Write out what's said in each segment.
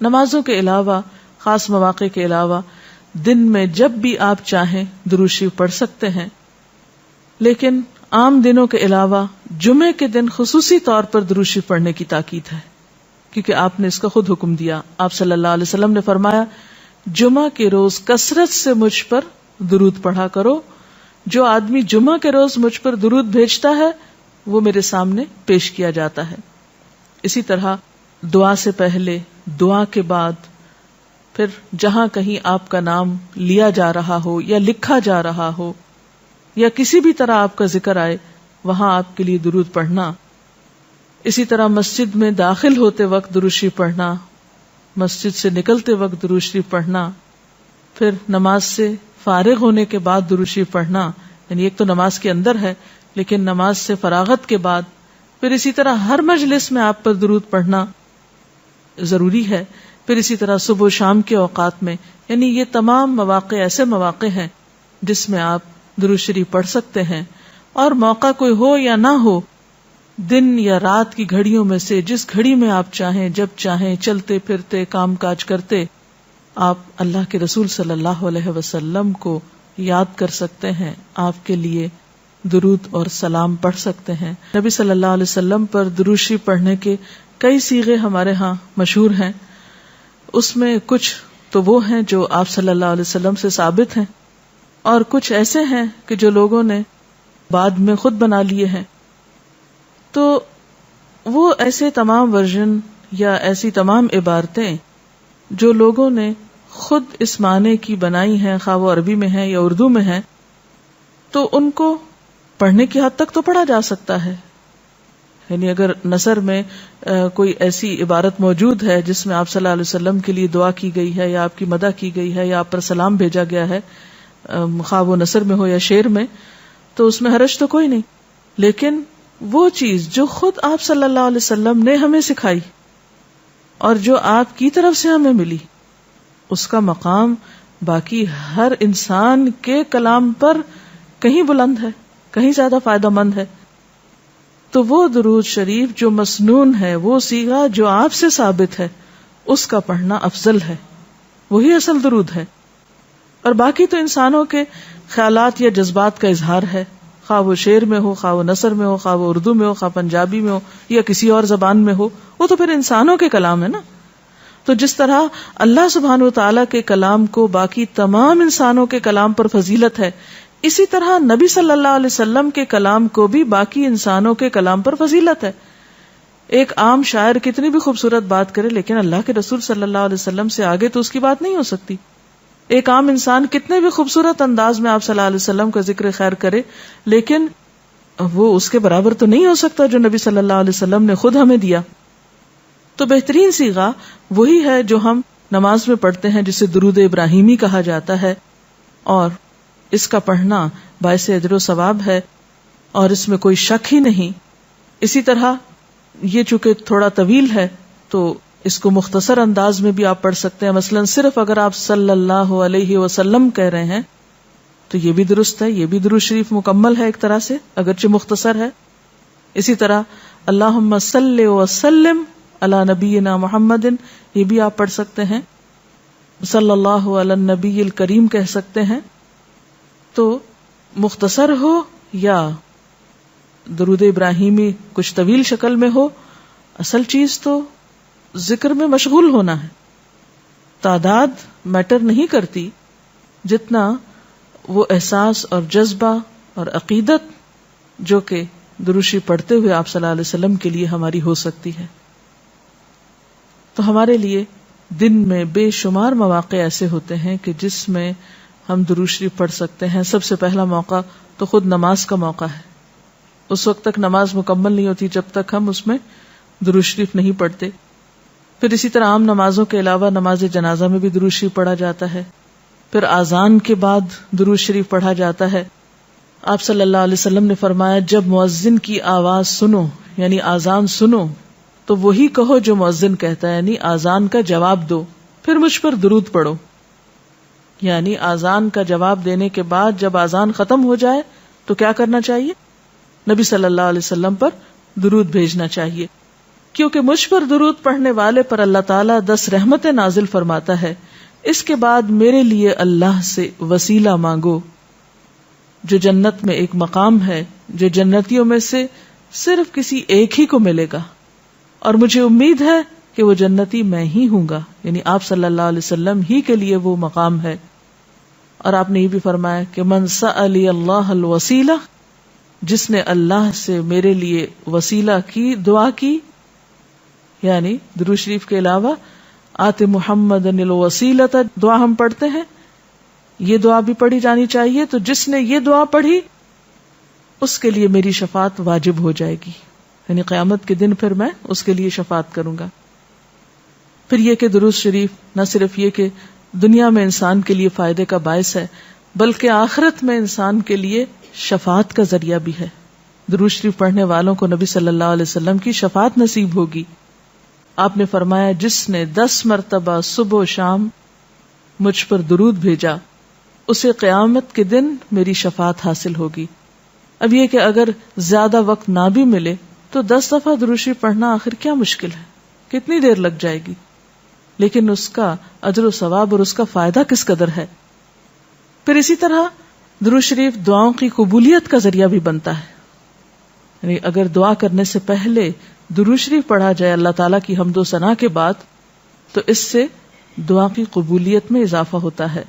نمازوں کے علاوہ، خاص مواقع کے علاوہ دن میں جب بھی آپ چاہیں درود شریف پڑھ سکتے ہیں، لیکن عام دنوں کے علاوہ جمعے کے دن خصوصی طور پر درود شریف پڑھنے کی تاکید ہے، کیونکہ آپ نے اس کا خود حکم دیا. آپ صلی اللہ علیہ وسلم نے فرمایا جمعہ کے روز کثرت سے مجھ پر درود پڑھا کرو، جو آدمی جمعہ کے روز مجھ پر درود بھیجتا ہے وہ میرے سامنے پیش کیا جاتا ہے. اسی طرح دعا سے پہلے، دعا کے بعد، پھر جہاں کہیں آپ کا نام لیا جا رہا ہو یا لکھا جا رہا ہو یا کسی بھی طرح آپ کا ذکر آئے وہاں آپ کے لیے درود پڑھنا. اسی طرح مسجد میں داخل ہوتے وقت درود شریف پڑھنا، مسجد سے نکلتے وقت درود شریف پڑھنا، پھر نماز سے فارغ ہونے کے بعد درود شریف پڑھنا، یعنی ایک تو نماز کے اندر ہے لیکن نماز سے فراغت کے بعد، پھر اسی طرح ہر مجلس میں آپ پر درود پڑھنا ضروری ہے. پھر اسی طرح صبح و شام کے اوقات میں، یعنی یہ تمام مواقع ایسے مواقع ہیں جس میں آپ درود شریف پڑھ سکتے ہیں. اور موقع کوئی ہو یا نہ ہو، دن یا رات کی گھڑیوں میں سے جس گھڑی میں آپ چاہیں، جب چاہیں، چلتے پھرتے کام کاج کرتے، آپ اللہ کے رسول صلی اللہ علیہ وسلم کو یاد کر سکتے ہیں، آپ کے لیے درود اور سلام پڑھ سکتے ہیں. نبی صلی اللہ علیہ وسلم پر درود شریف پڑھنے کے کئی صیغے ہمارے ہاں مشہور ہیں. اس میں کچھ تو وہ ہیں جو آپ صلی اللہ علیہ وسلم سے ثابت ہیں، اور کچھ ایسے ہیں کہ جو لوگوں نے بعد میں خود بنا لیے ہیں. تو وہ ایسے تمام ورژن یا ایسی تمام عبارتیں جو لوگوں نے خود اس معنی کی بنائی ہیں، خواہ وہ عربی میں ہیں یا اردو میں ہیں، تو ان کو پڑھنے کی حد تک تو پڑھا جا سکتا ہے. یعنی اگر نثر میں کوئی ایسی عبارت موجود ہے جس میں آپ صلی اللہ علیہ وسلم کے لیے دعا کی گئی ہے یا آپ کی مدح کی گئی ہے یا آپ پر سلام بھیجا گیا ہے، خواہ وہ نثر میں ہو یا شعر میں، تو اس میں حرج تو کوئی نہیں. لیکن وہ چیز جو خود آپ صلی اللہ علیہ وسلم نے ہمیں سکھائی اور جو آپ کی طرف سے ہمیں ملی، اس کا مقام باقی ہر انسان کے کلام پر کہیں بلند ہے، کہیں زیادہ فائدہ مند ہے. تو وہ درود شریف جو مسنون ہے، وہ صیغہ جو آپ سے ثابت ہے، اس کا پڑھنا افضل ہے، وہی اصل درود ہے. اور باقی تو انسانوں کے خیالات یا جذبات کا اظہار ہے، خواہ وہ شعر میں ہو، خواہ وہ نثر میں ہو، خواہ وہ اردو میں ہو، خواہ پنجابی میں ہو یا کسی اور زبان میں ہو، وہ تو پھر انسانوں کے کلام ہے نا. تو جس طرح اللہ سبحانہ و تعالیٰ کے کلام کو باقی تمام انسانوں کے کلام پر فضیلت ہے، اسی طرح نبی صلی اللہ علیہ وسلم کے کلام کو بھی باقی انسانوں کے کلام پر فضیلت ہے. ایک عام شاعر کتنی بھی خوبصورت بات کرے لیکن اللہ کے رسول صلی اللہ علیہ وسلم سے آگے تو اس کی بات نہیں ہو سکتی. ایک عام انسان کتنے بھی خوبصورت انداز میں آپ صلی اللہ علیہ وسلم کا ذکر خیر کرے لیکن وہ اس کے برابر تو نہیں ہو سکتا جو نبی صلی اللہ علیہ وسلم نے خود ہمیں دیا. تو بہترین صیغہ وہی ہے جو ہم نماز میں پڑھتے ہیں، جسے درود ابراہیمی کہا جاتا ہے، اور اس کا پڑھنا باعث اجر و ثواب ہے اور اس میں کوئی شک ہی نہیں. اسی طرح یہ چونکہ تھوڑا طویل ہے تو اس کو مختصر انداز میں بھی آپ پڑھ سکتے ہیں. مثلا صرف اگر آپ صلی اللہ علیہ وسلم کہہ رہے ہیں تو یہ بھی درست ہے، یہ بھی درود شریف مکمل ہے ایک طرح سے اگرچہ مختصر ہے. اسی طرح اللہم صلی وسلم علی نبینا محمد، یہ بھی آپ پڑھ سکتے ہیں. صلی اللہ علی النبی الکریم کہہ سکتے ہیں. تو مختصر ہو یا درود ابراہیمی کچھ طویل شکل میں ہو، اصل چیز تو ذکر میں مشغول ہونا ہے. تعداد میٹر نہیں کرتی جتنا وہ احساس اور جذبہ اور عقیدت جو کہ درود شریف پڑھتے ہوئے آپ صلی اللہ علیہ وسلم کے لیے ہماری ہو سکتی ہے. تو ہمارے لیے دن میں بے شمار مواقع ایسے ہوتے ہیں کہ جس میں ہم درود شریف پڑھ سکتے ہیں. سب سے پہلا موقع تو خود نماز کا موقع ہے. اس وقت تک نماز مکمل نہیں ہوتی جب تک ہم اس میں درود شریف نہیں پڑھتے. پھر اسی طرح عام نمازوں کے علاوہ نماز جنازہ میں بھی درود شریف پڑھا جاتا ہے. پھر اذان کے بعد درود شریف پڑھا جاتا ہے. آپ صلی اللہ علیہ وسلم نے فرمایا جب مؤذن کی آواز سنو یعنی اذان سنو تو وہی کہو جو مؤذن کہتا ہے، یعنی اذان کا جواب دو، پھر مجھ پر درود پڑھو. یعنی اذان کا جواب دینے کے بعد جب اذان ختم ہو جائے تو کیا کرنا چاہیے؟ نبی صلی اللہ علیہ وسلم پر درود بھیجنا چاہیے. کیونکہ مجھ پر درود پڑھنے والے پر اللہ تعالیٰ 10 رحمتیں نازل فرماتا ہے. اس کے بعد میرے لیے اللہ سے وسیلہ مانگو جو جنت میں ایک مقام ہے جو جنتیوں میں سے صرف کسی ایک ہی کو ملے گا، اور مجھے امید ہے کہ وہ جنتی میں ہی ہوں گا، یعنی آپ صلی اللہ علیہ وسلم ہی کے لیے وہ مقام ہے. اور آپ نے یہ بھی فرمایا کہ من سألی اللہ الوسیلہ، جس نے اللہ سے میرے لیے وسیلہ کی دعا کی، یعنی درود شریف کے علاوہ آت محمد الوسیلۃ دعا ہم پڑھتے ہیں، یہ دعا بھی پڑھی جانی چاہیے. تو جس نے یہ دعا پڑھی اس کے لیے میری شفاعت واجب ہو جائے گی، یعنی قیامت کے دن پھر میں اس کے لیے شفاعت کروں گا. پھر یہ کہ درود شریف نہ صرف یہ کہ دنیا میں انسان کے لیے فائدے کا باعث ہے بلکہ آخرت میں انسان کے لیے شفاعت کا ذریعہ بھی ہے. درود شریف پڑھنے والوں کو نبی صلی اللہ علیہ وسلم کی شفاعت نصیب ہوگی. آپ نے فرمایا جس نے 10 مرتبہ صبح و شام مجھ پر درود بھیجا اسے قیامت کے دن میری شفاعت حاصل ہوگی. اب یہ کہ اگر زیادہ وقت نہ بھی ملے تو 10 دفعہ درود شریف پڑھنا آخر کیا مشکل ہے، کتنی دیر لگ جائے گی، لیکن اس کا اجر و ثواب اور اس کا فائدہ کس قدر ہے. پھر اسی طرح درود شریف دعاؤں کی قبولیت کا ذریعہ بھی بنتا ہے، یعنی اگر دعا کرنے سے پہلے درود شریف پڑھا جائے اللہ تعالیٰ کی حمد و ثنا کے بعد تو اس سے دعا کی قبولیت میں اضافہ ہوتا ہے.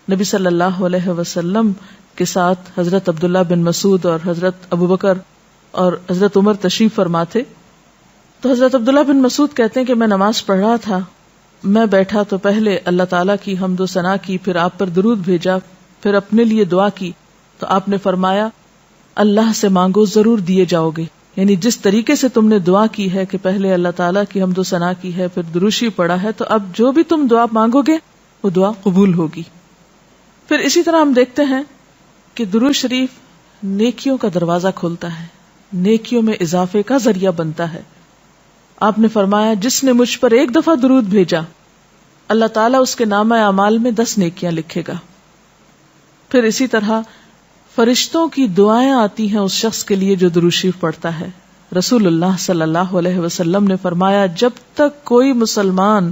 نبی صلی اللہ علیہ وسلم کے ساتھ حضرت عبداللہ بن مسعود اور حضرت ابوبکر اور حضرت عمر تشریف فرما تھے. تو حضرت عبداللہ بن مسعود کہتے ہیں کہ میں نماز پڑھ رہا تھا، میں بیٹھا تو پہلے اللہ تعالیٰ کی حمد و ثنا کی، پھر آپ پر درود بھیجا، پھر اپنے لیے دعا کی. تو آپ نے فرمایا اللہ سے مانگو ضرور دیے جاؤ گے، یعنی جس طریقے سے تم نے دعا کی ہے کہ پہلے اللہ تعالیٰ کی حمد و ثنا کی ہے پھر درود شریف پڑھا ہے، تو اب جو بھی تم دعا مانگو گے وہ دعا قبول ہوگی. پھر اسی طرح ہم دیکھتے ہیں کہ درود شریف نیکیوں کا دروازہ کھولتا ہے، نیکیوں میں اضافے کا ذریعہ بنتا ہے. آپ نے فرمایا جس نے مجھ پر ایک دفعہ درود بھیجا اللہ تعالیٰ اس کے نامہ اعمال میں 10 نیکیاں لکھے گا. پھر اسی طرح فرشتوں کی دعائیں آتی ہیں اس شخص کے لیے جو درود شریف پڑھتا ہے. رسول اللہ صلی اللہ علیہ وسلم نے فرمایا جب تک کوئی مسلمان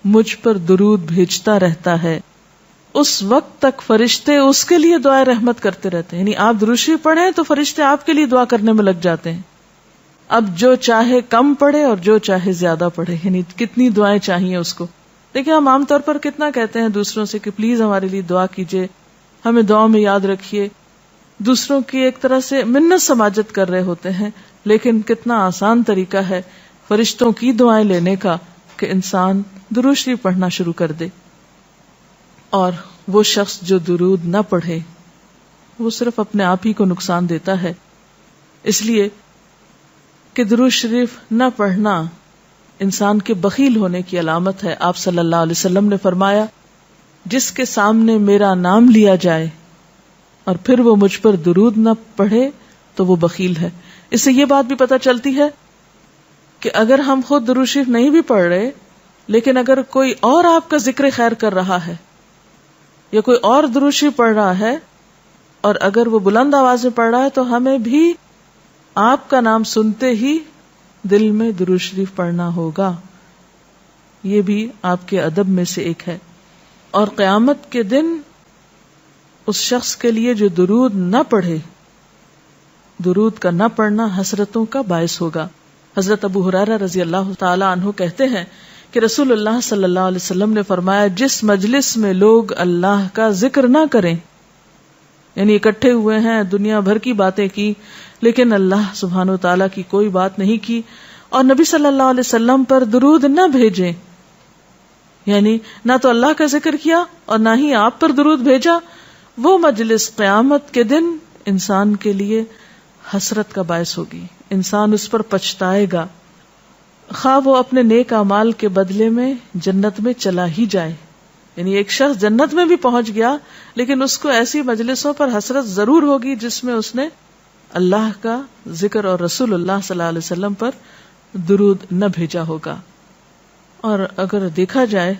مجھ پر درود بھیجتا رہتا ہے اس وقت تک فرشتے اس کے لیے دعائیں رحمت کرتے رہتے ہیں. یعنی آپ درود شریف پڑھیں تو فرشتے آپ کے لیے دعا کرنے میں لگ جاتے ہیں. اب جو چاہے کم پڑھے اور جو چاہے زیادہ پڑھے، یعنی کتنی دعائیں چاہیے اس کو. دیکھیں ہم عام طور پر کتنا کہتے ہیں دوسروں سے کہ پلیز ہمارے لیے دعا کیجئے، ہمیں دعا میں یاد رکھیے، دوسروں کی ایک طرح سے منت سماجت کر رہے ہوتے ہیں. لیکن کتنا آسان طریقہ ہے فرشتوں کی دعائیں لینے کا کہ انسان درود شریف پڑھنا شروع کر دے. اور وہ شخص جو درود نہ پڑھے وہ صرف اپنے آپ ہی کو نقصان دیتا ہے، اس لیے کہ درود شریف نہ پڑھنا انسان کے بخیل ہونے کی علامت ہے. آپ صلی اللہ علیہ وسلم نے فرمایا جس کے سامنے میرا نام لیا جائے اور پھر وہ مجھ پر درود نہ پڑھے تو وہ بخیل ہے. اس سے یہ بات بھی پتہ چلتی ہے کہ اگر ہم خود درود شریف نہیں بھی پڑھ رہے لیکن اگر کوئی اور آپ کا ذکر خیر کر رہا ہے یا کوئی اور درود شریف پڑھ رہا ہے اور اگر وہ بلند آواز میں پڑھ رہا ہے تو ہمیں بھی آپ کا نام سنتے ہی دل میں درود شریف پڑھنا ہوگا. یہ بھی آپ کے ادب میں سے ایک ہے. اور قیامت کے دن اس شخص کے لیے جو درود نہ پڑھے، درود کا نہ پڑھنا حسرتوں کا باعث ہوگا. حضرت ابو ہریرہ رضی اللہ تعالی عنہ کہتے ہیں کہ رسول اللہ صلی اللہ علیہ وسلم نے فرمایا جس مجلس میں لوگ اللہ کا ذکر نہ کریں، یعنی اکٹھے ہوئے ہیں دنیا بھر کی باتیں کی لیکن اللہ سبحانہ و تعالیٰ کی کوئی بات نہیں کی، اور نبی صلی اللہ علیہ وسلم پر درود نہ بھیجیں، یعنی نہ تو اللہ کا ذکر کیا اور نہ ہی آپ پر درود بھیجا، وہ مجلس قیامت کے دن انسان کے لیے حسرت کا باعث ہوگی. انسان اس پر پچھتائے گا، خواہ وہ اپنے نیک اعمال کے بدلے میں جنت میں چلا ہی جائے. یعنی ایک شخص جنت میں بھی پہنچ گیا لیکن اس کو ایسی مجلسوں پر حسرت ضرور ہوگی جس میں اس نے اللہ کا ذکر اور رسول اللہ صلی اللہ علیہ وسلم پر درود نہ بھیجا ہوگا. اور اگر دیکھا جائے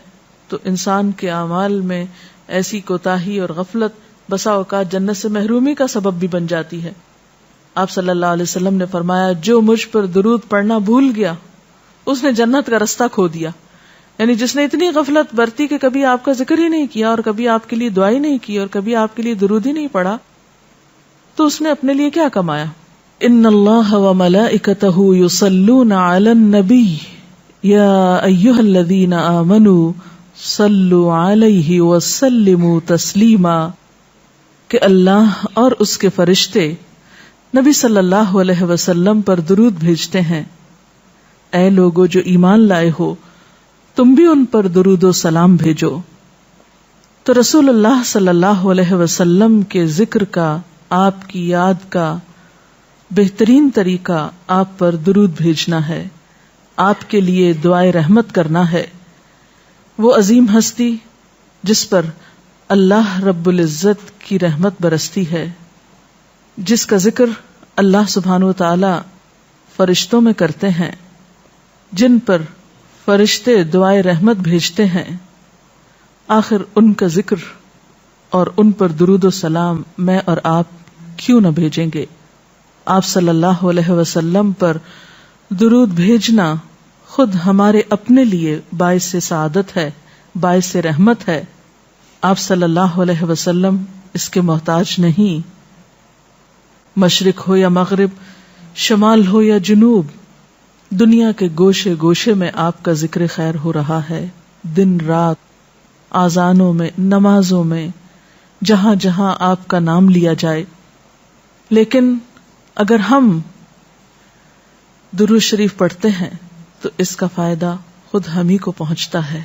تو انسان کے اعمال میں ایسی کوتاہی اور غفلت بسا اوقات جنت سے محرومی کا سبب بھی بن جاتی ہے. آپ صلی اللہ علیہ وسلم نے فرمایا جو مجھ پر درود پڑھنا بھول گیا اس نے جنت کا رستہ کھو دیا. یعنی جس نے اتنی غفلت برتی کہ کبھی آپ کا ذکر ہی نہیں کیا اور کبھی آپ کے لیے دعا ہی نہیں کی اور کبھی آپ کے لیے درود ہی نہیں پڑھا, تو اس نے اپنے لیے کیا کمایا؟ ان اللہ وملائکتہ یصلون علی النبی یا ایھا الذین آمنوا صلوا علیہ وسلموا تسلیما, کہ اللہ اور اس کے فرشتے نبی صلی اللہ علیہ وسلم پر درود بھیجتے ہیں. اے لوگو جو ایمان لائے ہو, تم بھی ان پر درود و سلام بھیجو. تو رسول اللہ صلی اللہ علیہ وسلم کے ذکر کا, آپ کی یاد کا بہترین طریقہ آپ پر درود بھیجنا ہے, آپ کے لیے دعائے رحمت کرنا ہے. وہ عظیم ہستی جس پر اللہ رب العزت کی رحمت برستی ہے, جس کا ذکر اللہ سبحانہ و تعالی فرشتوں میں کرتے ہیں, جن پر فرشتے دعائے رحمت بھیجتے ہیں, آخر ان کا ذکر اور ان پر درود و سلام میں اور آپ کیوں نہ بھیجیں گے؟ آپ صلی اللہ علیہ وسلم پر درود بھیجنا خود ہمارے اپنے لیے باعث سعادت ہے, باعث رحمت ہے. آپ صلی اللہ علیہ وسلم اس کے محتاج نہیں. مشرق ہو یا مغرب, شمال ہو یا جنوب, دنیا کے گوشے گوشے میں آپ کا ذکر خیر ہو رہا ہے, دن رات, آذانوں میں, نمازوں میں, جہاں جہاں آپ کا نام لیا جائے. لیکن اگر ہم درود شریف پڑھتے ہیں تو اس کا فائدہ خود ہم ہی کو پہنچتا ہے,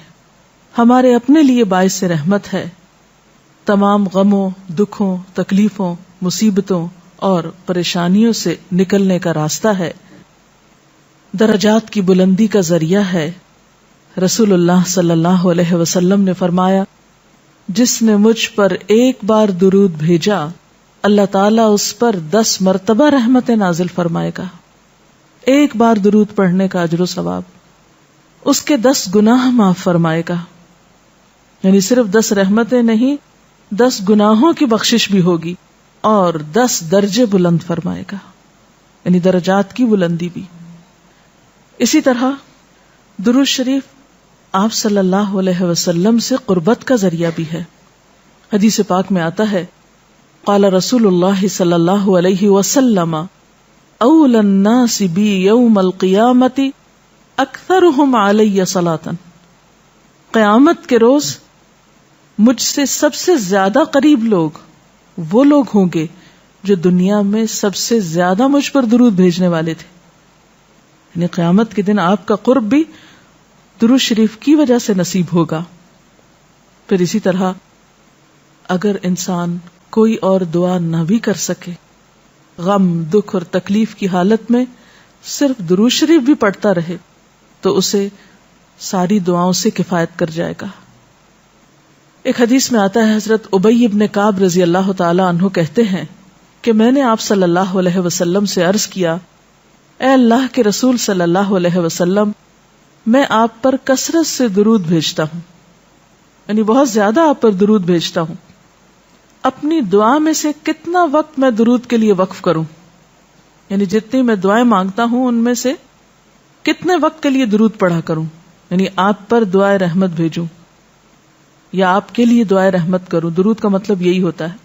ہمارے اپنے لیے باعث رحمت ہے. تمام غموں, دکھوں, تکلیفوں, مصیبتوں اور پریشانیوں سے نکلنے کا راستہ ہے, درجات کی بلندی کا ذریعہ ہے. رسول اللہ صلی اللہ علیہ وسلم نے فرمایا, جس نے مجھ پر ایک بار درود بھیجا اللہ تعالیٰ اس پر 10 مرتبہ رحمتیں نازل فرمائے گا. ایک بار درود پڑھنے کا اجر و ثواب, اس کے 10 گناہ معاف فرمائے گا. یعنی صرف 10 رحمتیں نہیں, 10 گناہوں کی بخشش بھی ہوگی اور 10 درجے بلند فرمائے گا, یعنی درجات کی بلندی بھی. اسی طرح درود شریف آپ صلی اللہ علیہ وسلم سے قربت کا ذریعہ بھی ہے. حدیث پاک میں آتا ہے, قال رسول اللہ صلی اللہ علیہ وسلم اول الناس بی یوم القیامت اکثرهم علی صلاۃ, قیامت کے روز مجھ سے سب سے زیادہ قریب لوگ وہ لوگ ہوں گے جو دنیا میں سب سے زیادہ مجھ پر درود بھیجنے والے تھے. یعنی قیامت کے دن آپ کا قرب بھی درود شریف کی وجہ سے نصیب ہوگا. پھر اسی طرح اگر انسان کوئی اور دعا نہ بھی کر سکے, غم, دکھ اور تکلیف کی حالت میں صرف درود شریف بھی پڑھتا رہے تو اسے ساری دعاؤں سے کفایت کر جائے گا. ایک حدیث میں آتا ہے, حضرت ابی بن کعب رضی اللہ تعالی عنہ کہتے ہیں کہ میں نے آپ صلی اللہ علیہ وسلم سے عرض کیا, اے اللہ کے رسول صلی اللہ علیہ وسلم, میں آپ پر کثرت سے درود بھیجتا ہوں, یعنی بہت زیادہ آپ پر درود بھیجتا ہوں. اپنی دعا میں سے کتنا وقت میں درود کے لیے وقف کروں, یعنی جتنی میں دعائیں مانگتا ہوں ان میں سے کتنے وقت کے لیے درود پڑھا کروں, یعنی آپ پر دعائے رحمت بھیجوں یا آپ کے لیے دعائے رحمت کروں. درود کا مطلب یہی ہوتا ہے.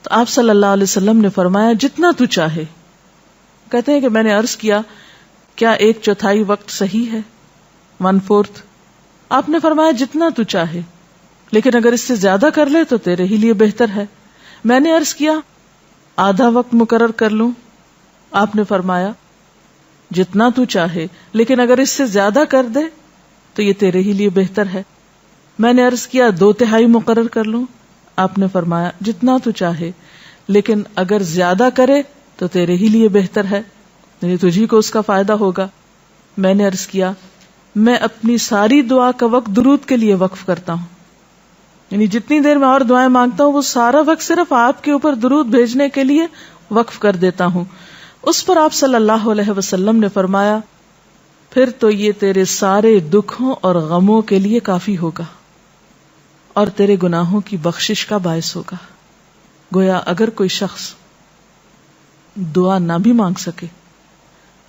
تو آپ صلی اللہ علیہ وسلم نے فرمایا, جتنا تو چاہے. کہتے ہیں کہ میں نے عرض کیا, کیا 1/4 وقت صحیح ہے, 1/4؟ آپ نے فرمایا جتنا تو چاہے, لیکن اگر اس سے زیادہ کر لے تو تیرے ہی لیے بہتر ہے. میں نے عرض کیا آدھا وقت مقرر کر لوں؟ آپ نے فرمایا جتنا تو چاہے, لیکن اگر اس سے زیادہ کر دے تو یہ تیرے ہی لیے بہتر ہے. میں نے عرض کیا 2/3 مقرر کر لوں؟ آپ نے فرمایا جتنا تو چاہے, لیکن اگر زیادہ کرے تو تیرے ہی لیے بہتر ہے, یعنی تجھی کو اس کا فائدہ ہوگا. میں نے عرض کیا میں اپنی ساری دعا کا وقت درود کے لیے وقف کرتا ہوں, یعنی جتنی دیر میں اور دعائیں مانگتا ہوں وہ سارا وقت صرف آپ کے اوپر درود بھیجنے کے لیے وقف کر دیتا ہوں. اس پر آپ صلی اللہ علیہ وسلم نے فرمایا پھر تو یہ تیرے سارے دکھوں اور غموں کے لیے کافی ہوگا اور تیرے گناہوں کی بخشش کا باعث ہوگا. گویا اگر کوئی شخص دعا نہ بھی مانگ سکے,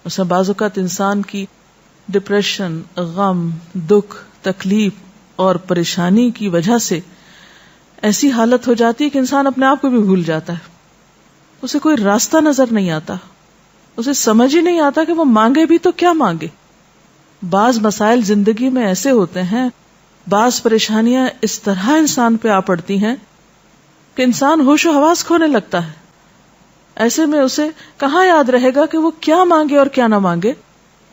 مثلا بعض اوقات انسان کی ڈپریشن، غم، دکھ، تکلیف اور پریشانی کی وجہ سے ایسی حالت ہو جاتی ہے کہ انسان اپنے آپ کو بھی بھول جاتا ہے، اسے کوئی راستہ نظر نہیں آتا، اسے سمجھ ہی نہیں آتا کہ وہ مانگے بھی تو کیا مانگے. بعض مسائل زندگی میں ایسے ہوتے ہیں، بعض پریشانیاں اس طرح انسان پہ آ پڑتی ہیں کہ انسان ہوش و حواس کھونے لگتا ہے. ایسے میں اسے کہاں یاد رہے گا کہ وہ کیا مانگے اور کیا نہ مانگے.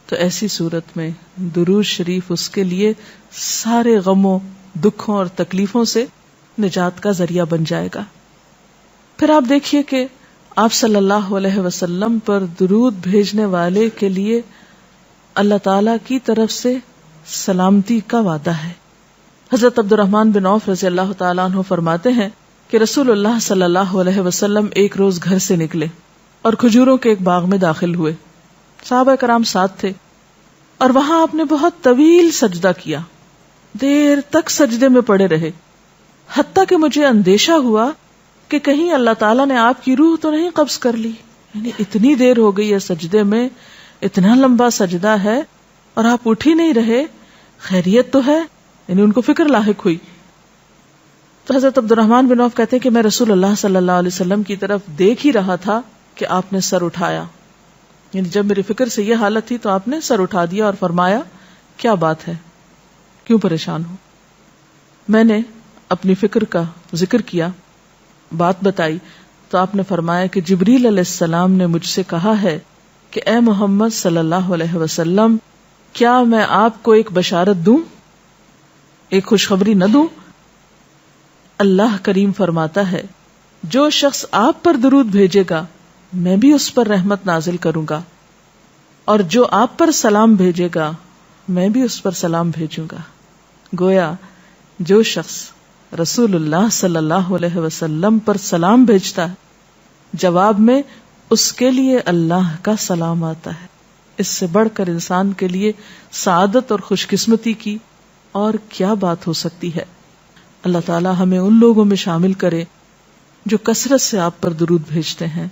تو ایسی صورت میں درود شریف اس کے لیے سارے غموں، دکھوں اور تکلیفوں سے نجات کا ذریعہ بن جائے گا. پھر آپ دیکھیے کہ آپ صلی اللہ علیہ وسلم پر درود بھیجنے والے کے لیے اللہ تعالی کی طرف سے سلامتی کا وعدہ ہے. حضرت عبد الرحمن بن عوف رضی اللہ تعالیٰ عنہ فرماتے ہیں کہ رسول اللہ صلی اللہ علیہ وسلم ایک روز گھر سے نکلے اور کھجوروں کے ایک باغ میں داخل ہوئے. صحابہ کرام ساتھ تھے اور وہاں آپ نے بہت طویل سجدہ کیا، دیر تک سجدے میں پڑے رہے، حتیٰ کہ مجھے اندیشہ ہوا کہ کہیں اللہ تعالیٰ نے آپ کی روح تو نہیں قبض کر لی. یعنی اتنی دیر ہو گئی ہے سجدے میں، اتنا لمبا سجدہ ہے اور آپ اٹھ ہی نہیں رہے، خیریت تو ہے؟ یعنی ان کو فکر لاحق ہوئی. تو حضرت عبد الرحمن بن عوف کہتے ہیں کہ میں رسول اللہ صلی اللہ علیہ وسلم کی طرف دیکھ ہی رہا تھا کہ آپ نے سر اٹھایا. یعنی جب میری فکر سے یہ حالت تھی تو آپ نے سر اٹھا دیا اور فرمایا کیا بات ہے، کیوں پریشان ہو؟ میں نے اپنی فکر کا ذکر کیا، بات بتائی تو آپ نے فرمایا کہ جبریل علیہ السلام نے مجھ سے کہا ہے کہ اے محمد صلی اللہ علیہ وسلم، کیا میں آپ کو ایک بشارت دوں، ایک خوشخبری نہ دوں؟ اللہ کریم فرماتا ہے جو شخص آپ پر درود بھیجے گا میں بھی اس پر رحمت نازل کروں گا، اور جو آپ پر سلام بھیجے گا میں بھی اس پر سلام بھیجوں گا. گویا جو شخص رسول اللہ صلی اللہ علیہ وسلم پر سلام بھیجتا ہے جواب میں اس کے لیے اللہ کا سلام آتا ہے. اس سے بڑھ کر انسان کے لیے سعادت اور خوش قسمتی کی اور کیا بات ہو سکتی ہے. اللہ تعالی ہمیں ان لوگوں میں شامل کرے جو کثرت سے آپ پر درود بھیجتے ہیں.